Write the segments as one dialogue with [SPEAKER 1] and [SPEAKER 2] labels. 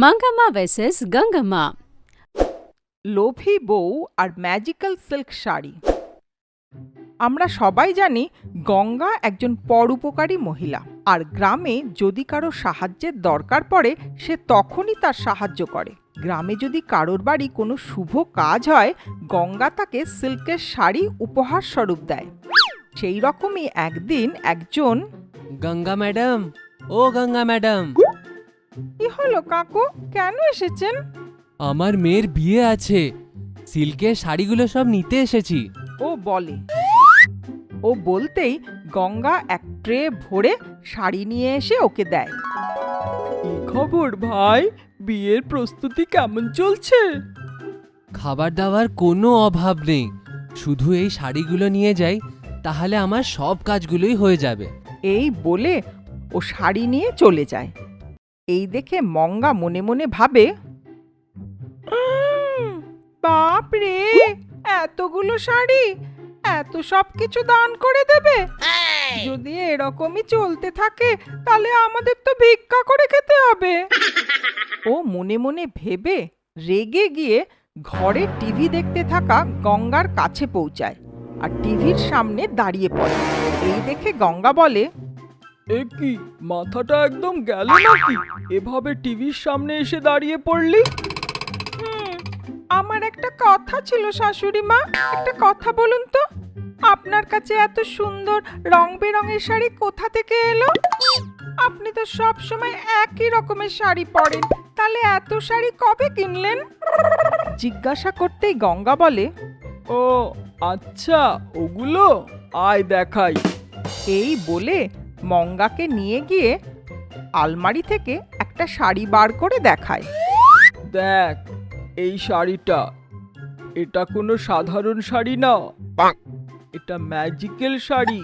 [SPEAKER 1] মাঙ্গামা versus গঙ্গামা।
[SPEAKER 2] লোভী বউ আর magical silk sari. আমরা সবাই জানি গঙ্গা একজন পরোপকারী মহিলা, আর গ্রামে যদি কারো সাহায্যের দরকার পড়ে সে তখনই তার সাহায্য করে। গ্রামে যদি কারোর বাড়ি কোনো শুভ কাজ হয়, গঙ্গা তাকে সিল্কের শাড়ি উপহার স্বরূপ দেয়। সেই রকমই একদিন একজন
[SPEAKER 3] গঙ্গা ম্যাডাম, ও গঙ্গা ম্যাডাম,
[SPEAKER 2] কি হলো কাকু, কেন এসেছেন?
[SPEAKER 3] আমার মেয়ের বিয়ে আছে, সিল্কের শাড়িগুলো সব নিতে এসেছি।
[SPEAKER 2] ও বলে। ও বলতেই গঙ্গা এক ট্রে ভরে শাড়ি নিয়ে এসে ওকে দেয়। কি খবর ভাই, বিয়ের প্রস্তুতি কেমন চলছে?
[SPEAKER 3] খাবার দাবার কোনো অভাব নেই, শুধু এই শাড়িগুলো নিয়ে যাই, তাহলে আমার সব কাজগুলোই হয়ে যাবে।
[SPEAKER 2] এই বলে ও শাড়ি নিয়ে চলে যায়। এই দেখে মঙ্গা মনে মনে ভাবে, বাপ রে, এতগুলো শাড়ি, এত সব কিছু দান করে দেবে। যদি এরকমই চলতে থাকে তাহলে আমাদের তো ভিক্ষা করে খেতে হবে। ও মনে মনে ভেবে রেগে গিয়ে ঘরে টিভি দেখতে থাকা গঙ্গার কাছে পৌঁছায় আর টিভির সামনে দাঁড়িয়ে পড়ে। এই দেখে গঙ্গা বলে,
[SPEAKER 4] এ কি, মাথাটা একদম গেল নাকি? এভাবে টিভির সামনে এসে দাঁড়িয়ে পড়লি?
[SPEAKER 2] আমার একটা কথা ছিল শাশুড়ি মা, একটা কথা বলুন তো, আপনার কাছে এত সুন্দর রং বেরঙের শাড়ি কোথা থেকে এলো? আপনি তো সব সময় একই রকমের শাড়ি পরেন, তাহলে এত শাড়ি কবে কিনলেন? জিজ্ঞাসা করতেই গঙ্গা বলে,
[SPEAKER 4] ও আচ্ছা, ওগুলো আয় দেখাই।
[SPEAKER 2] এই বলে মঙ্গাকে নিয়ে গিয়ে আলমারি থেকে একটা শাড়ি বার করে দেখায়।
[SPEAKER 4] দেখ এই শাড়িটা, এটা কোনো সাধারণ শাড়ি না, এটা ম্যাজিক্যাল শাড়ি।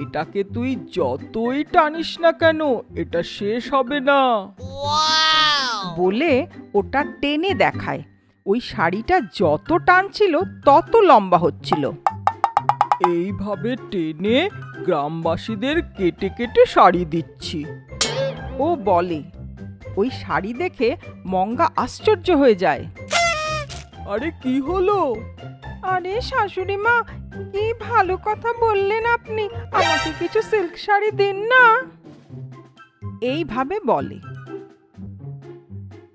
[SPEAKER 4] এটাকে তুই যতই টানিস না কেন, এটা শেষ হবে না।
[SPEAKER 2] বলে ওটা টেনে দেখায়। ওই শাড়িটা যত টানছিল তত লম্বা হচ্ছিল।
[SPEAKER 4] এইভাবে টেনে গ্রামবাসীদের কেটে কেটে শাড়ি দিচ্ছি।
[SPEAKER 2] ও বলে। ওই শাড়ি দেখে মঙ্গা আশ্চর্য হয়ে যায়।
[SPEAKER 4] আরে কি হলো?
[SPEAKER 2] আরে শাশুড়ি মা, কি ভালো কথা বললেন আপনি, আমাকে কিছু সিল্ক শাড়ি দিন না। এইভাবে বলে।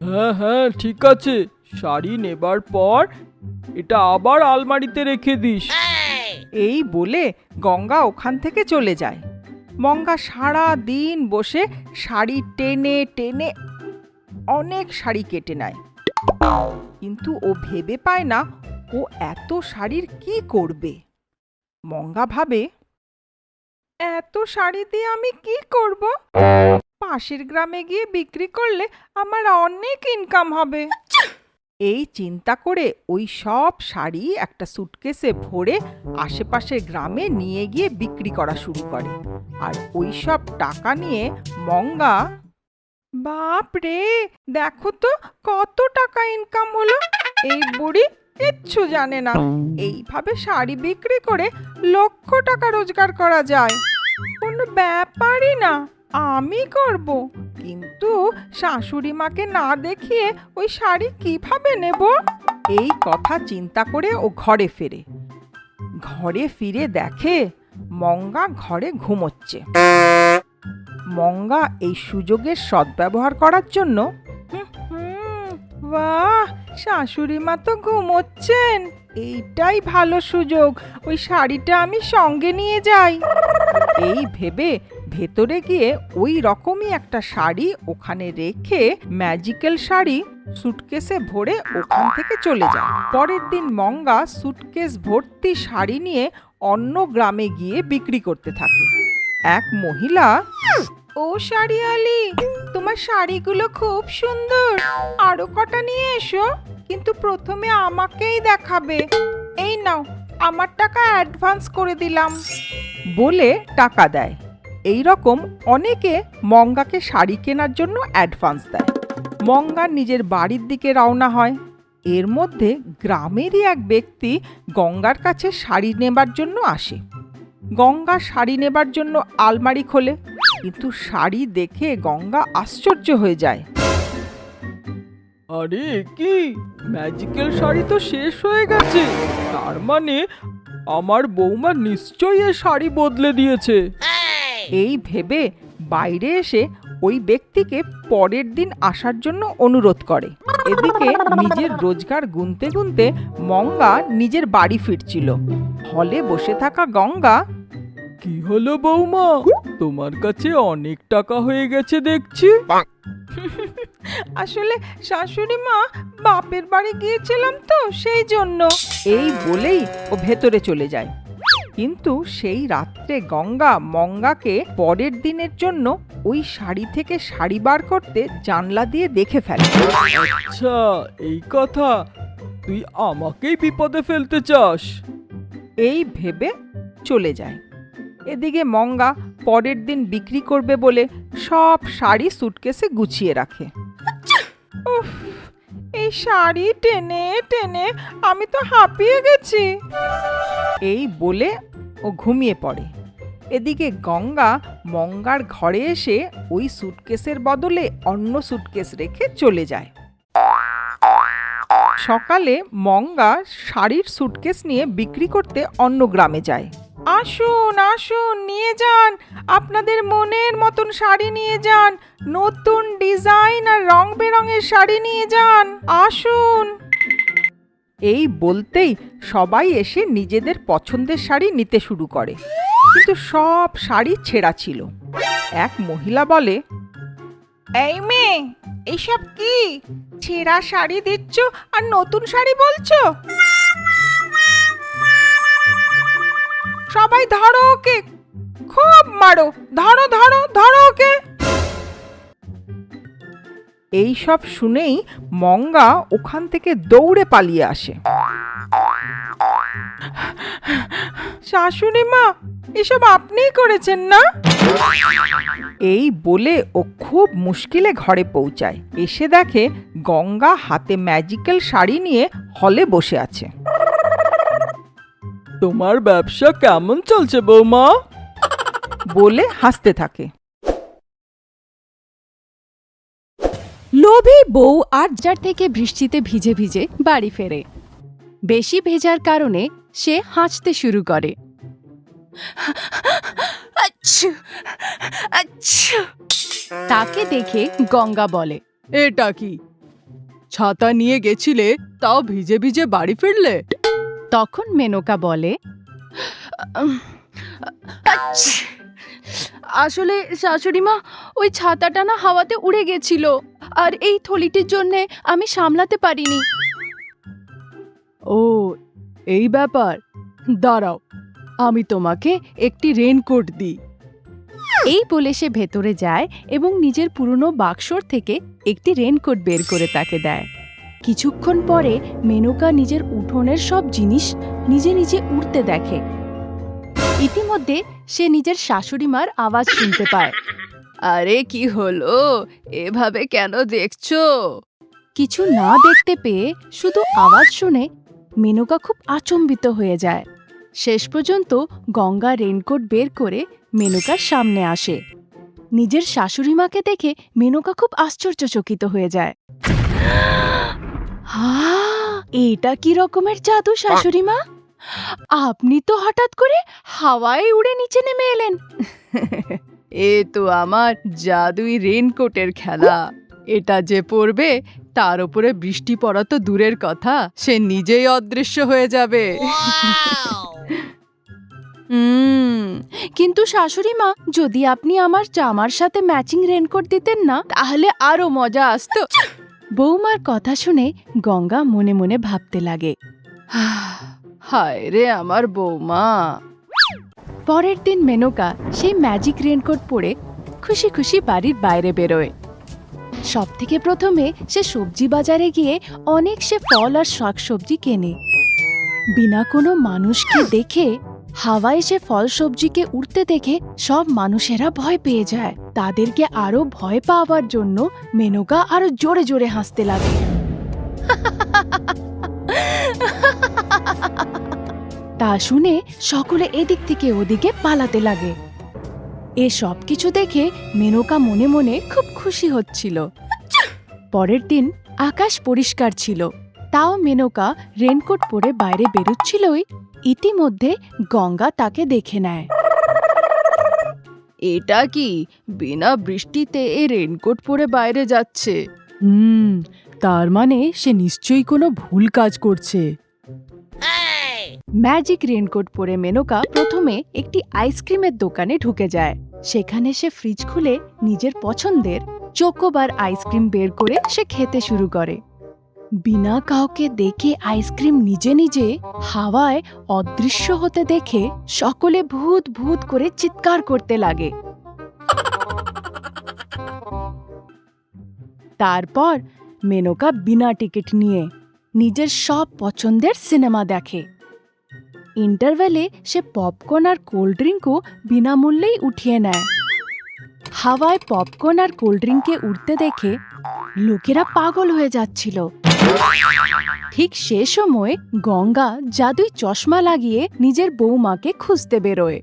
[SPEAKER 4] হ্যাঁ হ্যাঁ ঠিক আছে, শাড়ি নেবার পর এটা আবার আলমারিতে রেখে দিস।
[SPEAKER 2] এই বলে গঙ্গা ওখান থেকে চলে যায়। মঙ্গা সারা দিন বসে শাড়ি টেনে টেনে অনেক শাড়ি কেটে নেয়, কিন্তু ও ভেবে পায় না ও এত শাড়ির কি করবে। মঙ্গা ভাবে, এত শাড়ি দিয়ে আমি কি করব? পাশের গ্রামে গিয়ে বিক্রি করলে আমার অনেক ইনকাম হবে। এই চিন্তা করে ওই সব শাড়ি একটা সুটকেসে ভরে আশেপাশের গ্রামে নিয়ে গিয়ে বিক্রি করা শুরু করে। আর ওই সব টাকা নিয়ে মঙ্গা, বাপ রে, দেখো তো কত টাকা ইনকাম হলো। এই বুড়ি কিচ্ছু জানে না, এইভাবে শাড়ি বিক্রি করে লক্ষ টাকা রোজগার করা যায়, কোনো ব্যাপারই না, আমি করব। কিন্তু শাশুড়ি মাকে না দেখিয়ে ওই শাড়ি কিভাবে নেব? এই কথা চিন্তা করে ও ঘরে ফেরে। ঘরে ফিরে দেখে মঙ্গা ঘরে ঘুমোচ্ছে। মঙ্গা এই সুযোগের সদ্ব্যবহার করার জন্য, বাহ, শাশুড়ি মা তো ঘুমোচ্ছেন, এইটাই ভালো সুযোগ, ওই শাড়িটা আমি সঙ্গে নিয়ে যাই। এই ভেবে ভেতরে গিয়ে ওই রকমই একটা শাড়ি ওখানে রেখে ম্যাজিক্যাল শাড়ি সুটকেসে ভরে ওখান থেকে চলে যায়। পরের দিন মঙ্গা সুটকেস ভর্তি শাড়ি নিয়ে অন্য গ্রামে গিয়ে বিক্রি করতে থাকে। এক মহিলা, ও শাড়িওয়ালি, তোমার শাড়িগুলো খুব সুন্দর, আরো কটা নিয়ে এসো, কিন্তু প্রথমে আমাকেই দেখাবে। এই নাও, আমার টাকা অ্যাডভান্স করে দিলাম। বলে টাকা দেয়। এই রকম অনেকে মঙ্গাকে শাড়ি কেনার জন্য অ্যাডভান্স দেয়। মঙ্গা নিজের বাড়ির দিকে রওনা হয়। এর মধ্যে গ্রামেরই এক ব্যক্তি গঙ্গার কাছে শাড়ি নেবার জন্য আসে। গঙ্গা শাড়ি নেবার জন্য আলমারি খোলে, কিন্তু শাড়ি দেখে গঙ্গা আশ্চর্য হয়ে যায়।
[SPEAKER 4] আরে কি ম্যাজিক্যাল শাড়ি তো শেষ হয়ে গেছে, তার মানে আমার বৌমা নিশ্চয়ই এ শাড়ি বদলে দিয়েছে।
[SPEAKER 2] এই ভেবে বাইরে এসে ওই ব্যক্তিকে পরের দিন আসার জন্য অনুরোধ করে। এদিকে নিজের রোজগার গুনতে গুনতে মঙ্গা নিজের বাড়ি ফিরছিল। হলে বসে থাকা গঙ্গা,
[SPEAKER 4] কি হলো বৌমা, তোমার কাছে অনেক টাকা হয়ে গেছে দেখছি।
[SPEAKER 2] আসলে শাশুড়ি মা, বাপের বাড়ি গিয়েছিলাম তো সেই জন্য। এই বলেই ও ভেতরে চলে যায়। কিন্তু সেই রাত্রে গঙ্গা মঙ্গাকে পরের দিনের জন্য ওই শাড়ি থেকে শাড়ি বার করতে জানলা দিয়ে দেখে ফেলে।
[SPEAKER 4] আচ্ছা এই কথা, তুই আমাকেই বিপদে ফেলতে চাস।
[SPEAKER 2] এই ভেবে চলে যায়। এদিকে মঙ্গা পরের দিন বিক্রি করবে বলে সব শাড়ি সুটকেসে গুছিয়ে রাখে। উফ, এই শাড়ি টেনে টেনে আমি তো হাঁপিয়ে গেছি, এই বলে ও ঘুমিয়ে পড়ে। এদিকে গঙ্গা মঙ্গার ঘরে এসে ওই সুটকেসের বদলে অন্য সুটকেস রেখে চলে যায়। সকালে মঙ্গা শাড়ির সুটকেস নিয়ে বিক্রি করতে অন্য গ্রামে যায়। আসুন আসুন, নিয়ে যান, আপনাদের মনের মতন শাড়ি নিয়ে যান, নতুন ডিজাইন আর রং বেরঙের শাড়ি নিয়ে যান, আসুন। এই বলতেই সবাই এসে নিজেদের পছন্দের শাড়ি নিতে শুরু করে, কিন্তু সব শাড়ি ছেঁড়া ছিল। এক মহিলা বলে, এই মেয়ে, এইসব কি ছেঁড়া শাড়ি দিচ্ছ আর নতুন শাড়ি বলছো? সবাই ধরো ওকে, খুব মারো, ধরো ধরো ধরো ওকে। এই সব শুনেই মঙ্গা ওখান থেকে দৌড়ে পালিয়ে আসে। শাশুড়ি মা, এসব আপনিই করেছেন না? এই বলে ও খুব মুশকিলে ঘরে পৌঁছায়। এসে দেখে গঙ্গা হাতে ম্যাজিক্যাল শাড়ি নিয়ে হলে বসে আছে।
[SPEAKER 4] তোমার ব্যবসা কেমন চলছে বৌমা?
[SPEAKER 2] বলে হাসতে থাকে।
[SPEAKER 1] লোভী বউ আটজার থেকে বৃষ্টিতে ভিজে ভিজে বাড়ি ফেরে। বেশি ভেজার কারণে সে হাঁচতে শুরু করে। তাকে দেখে গঙ্গা বলে,
[SPEAKER 5] এটা কি, ছাতা নিয়ে গেছিলে তাও ভিজে ভিজে বাড়ি ফিরলে?
[SPEAKER 1] তখন মেনকা বলে, আসলে শাশুড়িমা, ওই ছাতাটা না হাওয়াতে উড়ে গেছিল, আর এই থলিটির জন্যে আমি সামলাতে পারিনি।
[SPEAKER 5] ও এই ব্যাপার, দাঁড়াও আমি তোমাকে একটি রেনকোট দিই।
[SPEAKER 1] এই বলে সে ভেতরে যায় এবং নিজের পুরনো বাক্সর থেকে একটি রেনকোট বের করে তাকে দেয়। কিছুক্ষণ পরে মেনকা নিজের উঠোনের সব জিনিস নিজে নিজে উড়তে দেখে। ইতিমধ্যে সে নিজের শাশুড়িমার আওয়াজ শুনতে পায়।
[SPEAKER 5] আরে কি হলো, এভাবে কেন দেখছো?
[SPEAKER 1] কিছু না দেখতে পেয়ে শুধু আওয়াজ শুনে মেনকা খুব আচম্বিত হয়ে যায়। শেষ পর্যন্ত গঙ্গা রেনকোট বের করে মেনকার সামনে আসে। নিজের শাশুড়িমাকে দেখে মেনকা খুব আশ্চর্যচকিত হয়ে যায়। এটা কি রকমের জাদু শাশুড়িমা? আপনি তো হঠাৎ করে হাওয়ায় উড়ে নিচে নেমে এলেন।
[SPEAKER 5] এ তো আমার জাদুই রেনকোটের খেলা। এটা যে পরবে তার উপরে বৃষ্টি পড়া তো দূরের কথা, সে নিজেই অদৃশ্য হয়ে যাবে।
[SPEAKER 1] কিন্তু শাশুড়িমা, যদি আপনি আমার জামার সাথে ম্যাচিং রেনকোট দিতেন না, তাহলে আরো মজা আসতো। বৌমার কথা শুনে গঙ্গা মনে মনে ভাবতে লাগে,
[SPEAKER 5] হায় রে আমার বৌমা।
[SPEAKER 1] পরের দিন মেনকা সেই ম্যাজিক রেনকোট পরে খুশি খুশি বাড়ির বাইরে বেরোয়। সবথেকে প্রথমে সে সবজি বাজারে গিয়ে অনেক সে ফল আর শাকসবজি কেনে। বিনা কোনো মানুষকে দেখে হাওয়ায় সে ফল সবজিকে উড়তে দেখে সব মানুষেরা ভয় পেয়ে যায়। তাদেরকে আরো ভয় পাওয়ার জন্য মেনকা আরো জোরে জোরে হাসতে লাগে। তা শুনে সকলে এদিক থেকে ওদিকে পালাতে লাগে। এ সব কিছু দেখে মেনকা মনে মনে খুব খুশি হচ্ছিল। পরের দিন আকাশ পরিষ্কার ছিল, তাও মেনকা রেনকোট পরে বাইরে বেরোচ্ছিলই ইতিমধ্যে গঙ্গা তাকে দেখে নেয়।
[SPEAKER 5] এটা কি বিনা বৃষ্টিতে এই রেনকোট পরে বাইরে যাচ্ছে?
[SPEAKER 1] তার মানে সে নিশ্চয়ই কোনো ভুল কাজ করছে। ম্যাজিক রেনকোট পরে মেনকা প্রথমে একটি আইসক্রিমের দোকানে ঢুকে যায়। সেখানে সে ফ্রিজ খুলে নিজের পছন্দের চোকোবার আইসক্রিম বের করে সে খেতে শুরু করে। বিনা কাউকে দেখে আইসক্রিম নিজে নিজে হাওয়ায় অদৃশ্য হতে দেখে সকলে ভূত ভূত করে চিৎকার করতে লাগে। তারপর মেনকা বিনা টিকিট নিয়ে নিজের সব পছন্দের সিনেমা দেখে। ইন্টারভেলে সে পপকর্ন আর কোল্ড ড্রিঙ্কও বিনামূল্যেই উঠিয়ে নেয়। হাওয়ায় পপকর্ন আর কোল্ড ড্রিঙ্কে উঠতে দেখে লোকেরা পাগল হয়ে যাচ্ছিল। ঠিক সে সময় গঙ্গা জাদুই চশমা লাগিয়ে নিজের বৌমাকে খুঁজতে বেরোয়।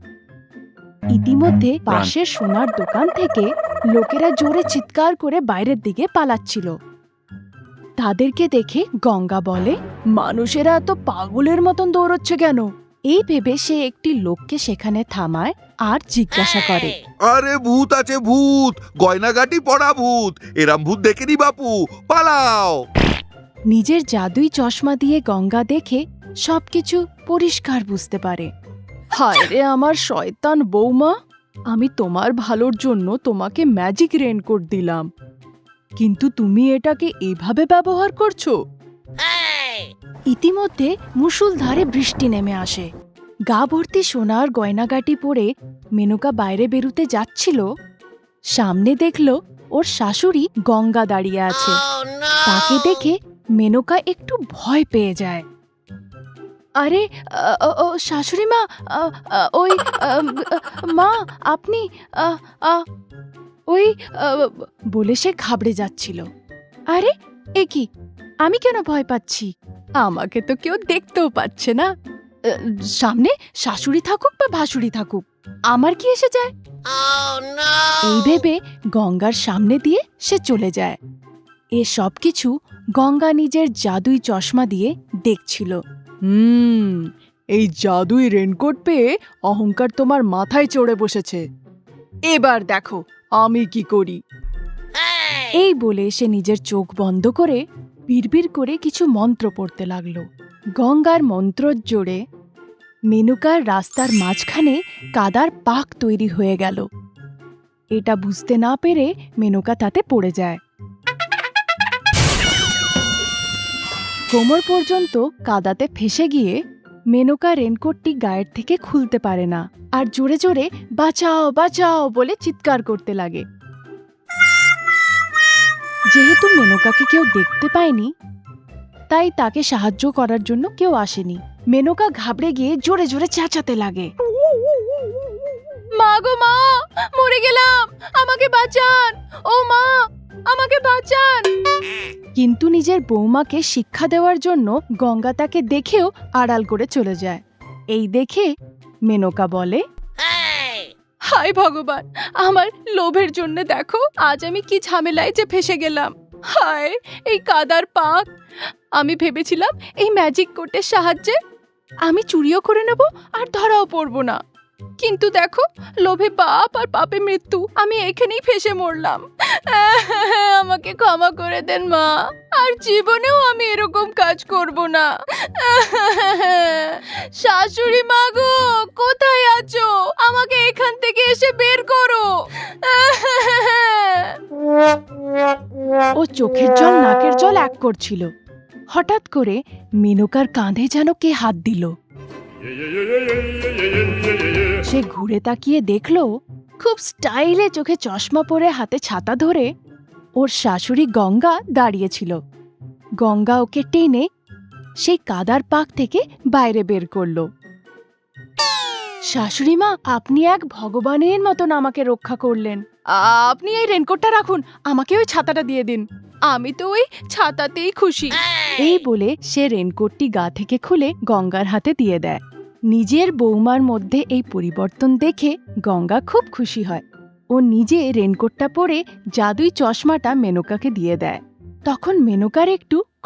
[SPEAKER 1] ইতিমধ্যে পাশের সোনার দোকান থেকে লোকেরা জোরে চিৎকার করে বাইরের দিকে পালাচ্ছিল। তাদেরকে দেখে গঙ্গা বলে, মানুষেরা এত পাগলের মতন দৌড়চ্ছে কেন? এই ভেবে সে একটি লোককে সেখানে থামায় আর জিজ্ঞাসা করে,
[SPEAKER 6] আরে ভূত আছে ভূত, গয়নাগাটি পড়া ভূত, এরাম ভূত দেখেনি বাপু, পালাও।
[SPEAKER 1] নিজের জাদুই চশমা দিয়ে গঙ্গা দেখে সবকিছু পরিষ্কার বুঝতে পারে।
[SPEAKER 5] হায় রে আমার শয়তান বৌমা, আমি তোমার ভালোর জন্য তোমাকে ম্যাজিক রেনকোট দিলাম, কিন্তু তুমি এটাকে এভাবে ব্যবহার করছো।
[SPEAKER 1] ইতিমধ্যে মুষলধারে বৃষ্টি নেমে আসে। গা ভর্তি সোনার গয়নাগাটি পরে মেনকা বাইরে বেরুতে যাচ্ছিল। সামনে দেখল ওর শাশুড়ি গঙ্গা দাঁড়িয়ে আছে। তাকে দেখে মেনকা একটু ভয় পেয়ে যায়। আরে শাশুড়ি মা, ওই মা আপনি ওই বলে সে ঘাবড়ে যাচ্ছিল। আরে এ কি, আমি কেন ভয় পাচ্ছি?
[SPEAKER 5] আমাকে তো কেউ দেখতেও পাচ্ছে না।
[SPEAKER 1] সামনে শাশুড়ি থাকুক বা ভাসুড়ি থাকুক, আমার কি এসে যায়? এই ভেবে গঙ্গার সামনে দিয়ে সে চলে যায়। এ সব কিছু গঙ্গা নিজের জাদুই চশমা দিয়ে দেখছিল।
[SPEAKER 5] এই জাদুই রেনকোট পেয়ে অহংকার তোমার মাথায় চড়ে বসেছে। এবার দেখো আমি কি করি।
[SPEAKER 1] এই বলে সে নিজের চোখ বন্ধ করে বিড়বিড় করে কিছু মন্ত্র পড়তে লাগলো। গঙ্গার মন্ত্রর জোরে মেনকার রাস্তার মাঝখানে কাদার পাক তৈরি হয়ে গেল। এটা বুঝতে না পেরে মেনকা তাতে পড়ে যায়। কোমর পর্যন্ত কাদাতে ফেসে গিয়ে মেনকা রেনকোটটি গায়ের থেকে খুলতে পারে না আর জোরে জোরে বাঁচাও বাঁচাও বলে চিৎকার করতে লাগে। যেহেতু মেনকাকে কেউ দেখতে পায়নি, তাই তাকে সাহায্য করার জন্য কেউ আসেনি। মেনকা ঘাবড়ে গিয়ে জোরে জোরে চেঁচাতে লাগে, মা গো মা, মরে গেলাম, আমাকে বাঁচান, ও মা আমাকে বাঁচান। কিন্তু নিজের বৌমাকে শিক্ষা দেওয়ার জন্য গঙ্গা তাকে দেখেও আড়াল করে চলে যায়। এই দেখে মেনকা বলে,
[SPEAKER 5] হায় ভগবান, আমার লোভের জন্য দেখো আজ আমি কি ঝামেলায় যে ফেসে গেলাম। হায় এই কাদার পাক, আমি ভেবেছিলাম এই ম্যাজিক কোটের সাহায্যে আমি চুরিও করে নেব আর ধরাও পড়ব না, কিন্তু দেখো লোভে পাপ আর পাপে মৃত্যু, আমি এখানেই ফেসে মরলাম। আমাকে ক্ষমা করে দেন মা, আর জীবনেও আমি এরকম কাজ করব না। শাশুড়ি মা গো, কোথায় আছো? আমাকে এখান থেকে এসে বের করো।
[SPEAKER 1] ও চোখের জল নাকের জল এক করছিল। হঠাৎ করে মেনকার কাঁধে যেন কে হাত দিল। সে ঘুরে তাকিয়ে দেখল খুব স্টাইলে চোখে চশমা পরে হাতে ছাতা ধরে ওর শাশুড়ি গঙ্গা দাঁড়িয়েছিল। গঙ্গা ওকে টেনে সেই কাদার পাক থেকে বাইরে বের করল। শাশুড়ি মা, আপনি এক ভগবানের মতন আমাকে রক্ষা করলেন।
[SPEAKER 5] আপনি এই রেনকোটটা রাখুন, আমাকে ওই ছাতাটা দিয়ে দিন, আমি তো ওই ছাতাতেই খুশি।
[SPEAKER 1] এই বলে সে রেনকোটটি গা থেকে খুলে গঙ্গার হাতে দিয়ে দেয়। নিজের বৌমার মধ্যে এই পরিবর্তন দেখে গঙ্গা খুব খুশি হয়। ও নিজে রেনকোটটা পরে জাদুই চশমাটা মেনকাকে দিয়ে দেয়। তখন মেনকার একটু